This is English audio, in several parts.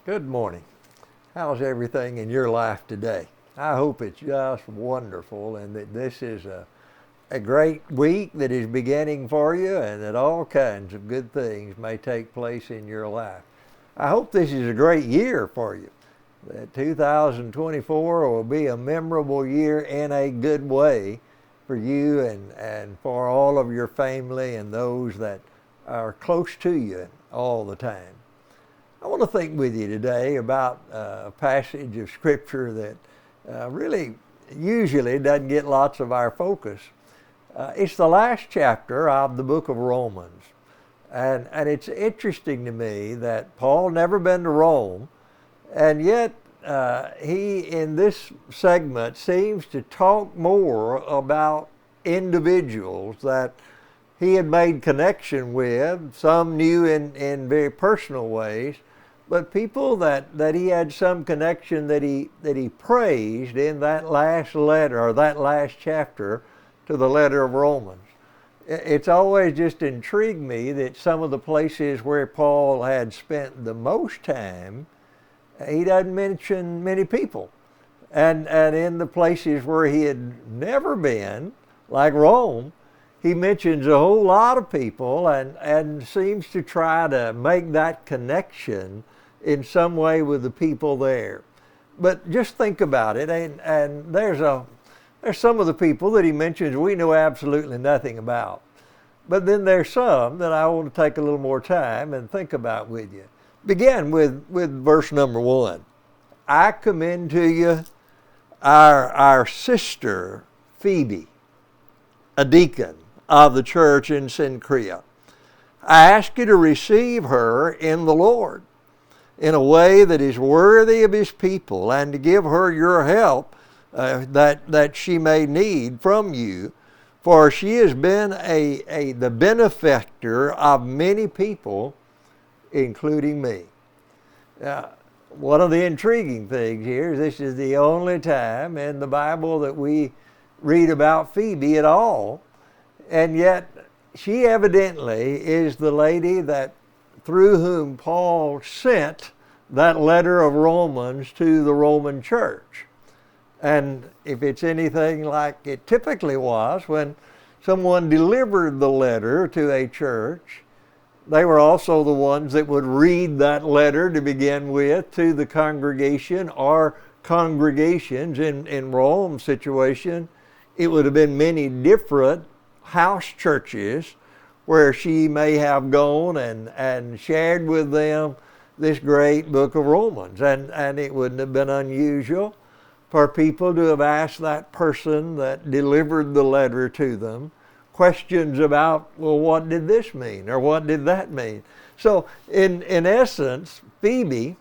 Good morning. How's everything in your life today? I hope it's just wonderful and that this is a great week that is beginning for you and that all kinds of good things may take place in your life. I hope this is a great year for you. That 2024 will be a memorable year in a good way for you and for all of your family and those that are close to you all the time. I want to think with you today about a passage of Scripture that really usually doesn't get lots of our focus. It's the last chapter of the book of Romans. And it's interesting to me that Paul never been to Rome, and yet he, in this segment, seems to talk more about individuals that he had made connection with, some knew in very personal ways, but people that he had some connection that he praised in that last letter or that last chapter to the letter of Romans. It's always just intrigued me that some of the places where Paul had spent the most time, he doesn't mention many people. And in the places where he had never been, like Rome, he mentions a whole lot of people and seems to try to make that connection in some way with the people there. But just think about it, and there's some of the people that he mentions we know absolutely nothing about. But then there's some that I want to take a little more time and think about with you. Begin with verse number 1. I commend to you our sister Phoebe, a deacon of the church in Cenchrea. I ask you to receive her in the Lord in a way that is worthy of his people, and to give her your help that she may need from you, for she has been the benefactor of many people, including me. Now, one of the intriguing things here is this is the only time in the Bible that we read about Phoebe at all, and yet she evidently is the lady that through whom Paul sent that letter of Romans to the Roman church. And if it's anything like it typically was, when someone delivered the letter to a church, they were also the ones that would read that letter to begin with to the congregation or congregations. In Rome's situation, it would have been many different house churches where she may have gone and shared with them this great book of Romans. And it wouldn't have been unusual for people to have asked that person that delivered the letter to them questions about, well, what did this mean? Or what did that mean? So in essence, Phoebe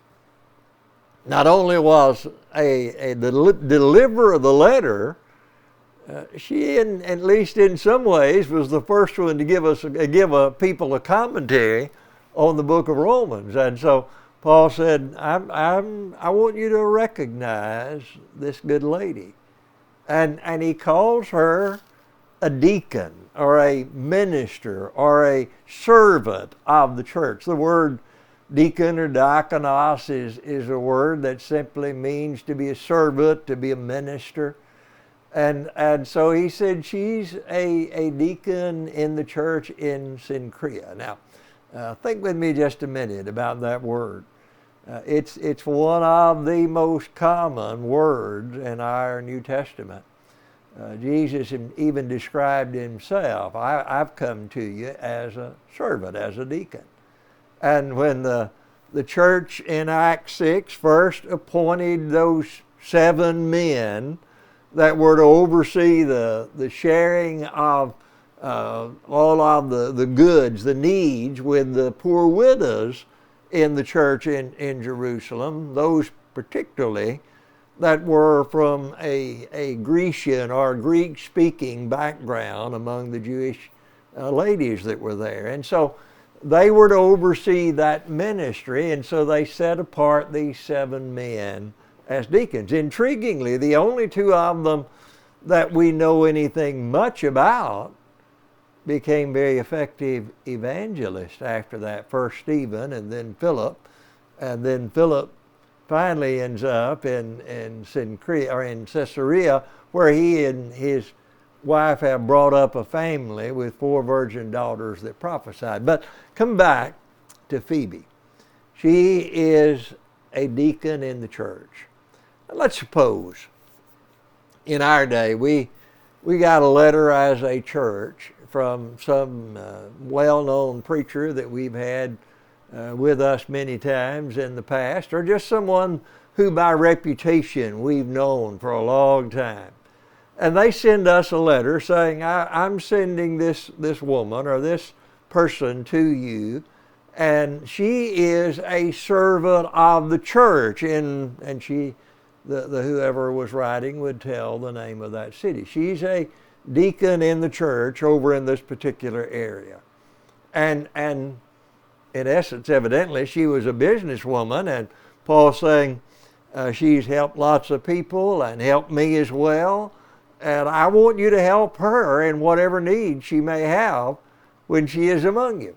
not only was the deliverer of the letter, she, at least in some ways, was the first one to give people a commentary on the book of Romans. And so Paul said, I want you to recognize this good lady. And he calls her a deacon or a minister or a servant of the church. The word deacon or diakonos is a word that simply means to be a servant, to be a minister. And so he said she's a deacon in the church in Cenchrea. Now, think with me just a minute about that word. It's one of the most common words in our New Testament. Jesus even described himself, I've come to you as a servant, as a deacon. And when the church in Acts 6 first appointed those 7 men that were to oversee the sharing of all of the goods, the needs with the poor widows in the church in Jerusalem, those particularly that were from a Grecian or Greek-speaking background among the Jewish ladies that were there. And so they were to oversee that ministry, and so they set apart these 7 men as deacons. Intriguingly, the only 2 of them that we know anything much about became very effective evangelists after that. First Stephen and then Philip. And then Philip finally ends up in Caesarea, where he and his wife have brought up a family with 4 virgin daughters that prophesied. But come back to Phoebe. She is a deacon in the church. Let's suppose in our day we got a letter as a church from some well-known preacher that we've had with us many times in the past, or just someone who by reputation we've known for a long time. And they send us a letter saying, I'm sending this woman or this person to you, and she is a servant of the church. And she, the whoever was writing would tell the name of that city. She's a deacon in the church over in this particular area. And in essence, evidently, she was a businesswoman, and Paul's saying she's helped lots of people and helped me as well. And I want you to help her in whatever need she may have when she is among you.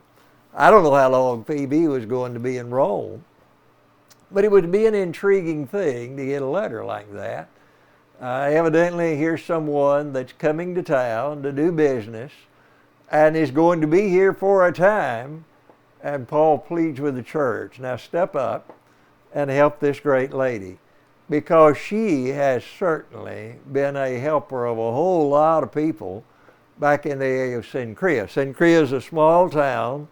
I don't know how long Phoebe was going to be in Rome, but it would be an intriguing thing to get a letter like that. Evidently, here's someone that's coming to town to do business and is going to be here for a time, and Paul pleads with the church, now step up and help this great lady, because she has certainly been a helper of a whole lot of people back in the area of Cenchrea. Cenchrea is a small town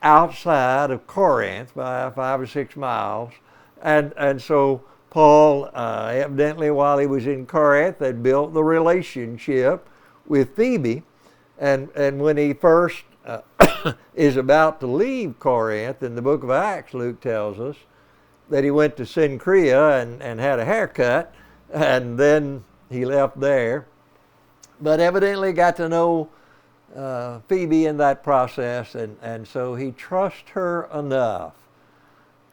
outside of Corinth by 5 or 6 miles. And so Paul, evidently while he was in Corinth, had built the relationship with Phoebe. And when he first is about to leave Corinth, in the book of Acts, Luke tells us that he went to Cenchrea and had a haircut, and then he left there. But evidently got to know Phoebe in that process, and so he trusts her enough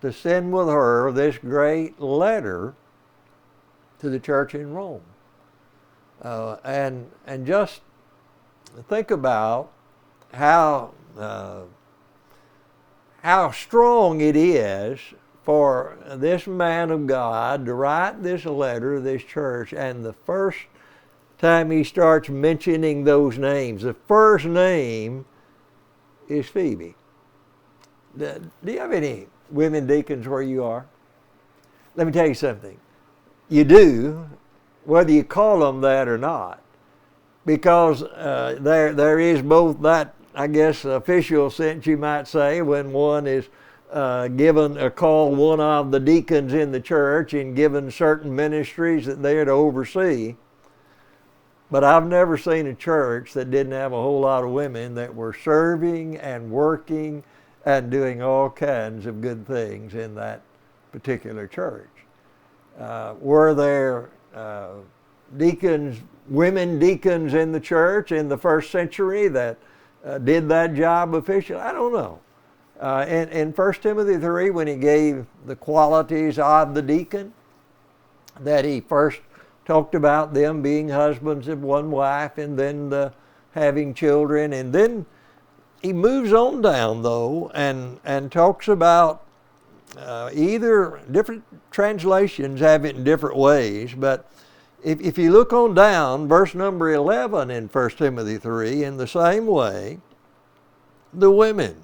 to send with her this great letter to the church in Rome. And just think about how strong it is for this man of God to write this letter to this church, and the first time he starts mentioning those names, the first name is Phoebe. Do you have any women deacons where you are? Let me tell you something. You do, whether you call them that or not, because there is both that, I guess, official sense, you might say, when one is given a call, one of the deacons in the church, and given certain ministries that they're to oversee. But I've never seen a church that didn't have a whole lot of women that were serving and working and doing all kinds of good things in that particular church. Were there deacons, women deacons in the church in the first century that did that job officially? I don't know. In 1 Timothy 3, when he gave the qualities of the deacon, that he first talked about them being husbands of one wife, and then having children, and then he moves on down though and talks about either different translations have it in different ways, but if you look on down, verse number 11 in 1 Timothy 3, in the same way, the women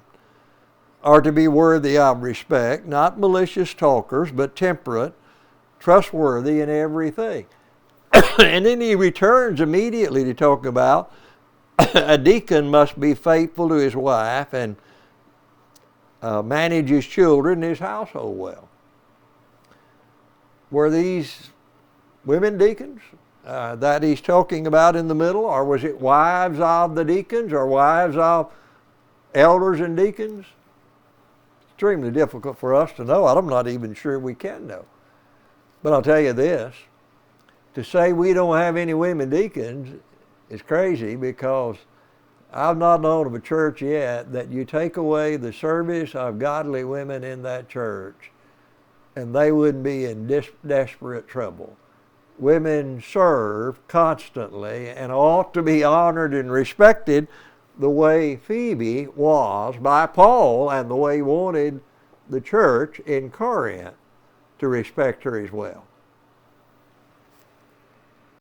are to be worthy of respect, not malicious talkers, but temperate, trustworthy in everything. And then he returns immediately to talk about a deacon must be faithful to his wife and manage his children and his household well. Were these women deacons that he's talking about in the middle, or was it wives of the deacons or wives of elders and deacons? Extremely difficult for us to know. I'm not even sure we can know. But I'll tell you this, to say we don't have any women deacons is crazy, because I've not known of a church yet that you take away the service of godly women in that church and they wouldn't be in desperate trouble. Women serve constantly and ought to be honored and respected the way Phoebe was by Paul and the way he wanted the church in Corinth to respect her as well.